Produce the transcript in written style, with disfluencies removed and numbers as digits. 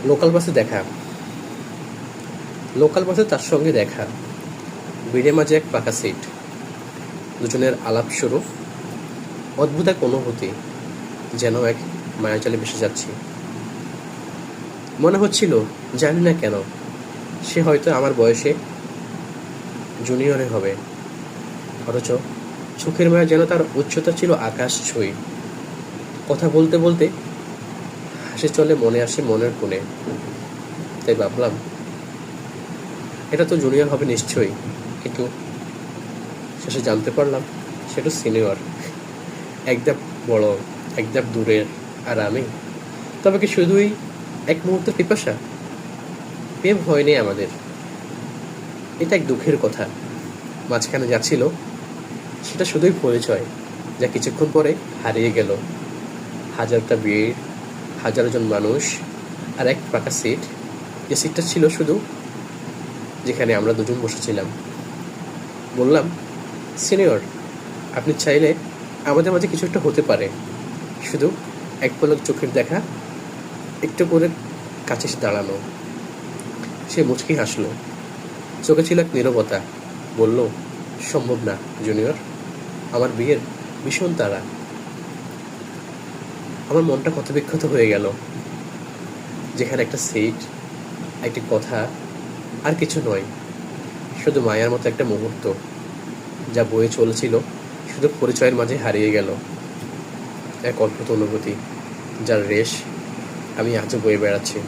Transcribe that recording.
Local বাসে দেখা, local বাসে তার সঙ্গে দেখা, ভিড়ের মাঝে এক পাকা সিট, দুজনের আলাপ শুরু, অদ্ভুত এক অনুভূতি, যেন এক মায়াজালে ভেসে যাচ্ছি। মনে হচ্ছিল, জানি না কেন, সে হয়তো আমার বয়সে জুনিয়রে হবে, অথচ চোখের মায়া যেন তার উচ্চতা ছিল আকাশ ছুঁই। কথা বলতে বলতে হাসি চলে মনে আসে মনের কোণে। তাই ভাবলাম, এটা তো জুনিয়র হবে নিশ্চয়ই, কিন্তু শেষে জানতে পারলাম সেটা সিনিয়র। এক ধাপ বড়, এক ধাপ দূরের, আর আমি। তবে কি শুধুই এক মুহূর্তের পিপাসা? প্রেম হয়নি আমাদের, এটা এক দুঃখের কথা। মাঝখানে যাচ্ছিল সেটা শুধুই পরিচয়, যা কিছুক্ষণ পরে হারিয়ে গেল। হাজারটা ভিড়, হাজারো জন মানুষ, আর এক পাকা সিট, যে সিটটা ছিল শুধু, যেখানে আমরা দুজন বসেছিলাম। বললাম, সিনিয়র, আপনি চাইলে আমাদের মাঝে কিছু একটা হতে পারে, শুধু এক পলক চোখের দেখা, একটু করে কাছে এসে দাঁড়ানো। সে মুচকি হাসলো, চোখে ছিল এক নীরবতা। বলল, সম্ভব না জুনিয়র, আমার বিয়ের ভীষণ তাড়া। আমার মনটা ক্ষতবিক্ষত হয়ে গেল। যেখানে একটা সিট, একটি কথা, আর কিছু নয়, শুধু মায়ার মতো একটা মুহূর্ত, যা বয়ে চলেছিল শুধু পরিচয়ের মাঝে হারিয়ে গেল। এক অদ্ভুত অনুভূতি, যার রেশ আমি আজও বয়ে বেড়াচ্ছি।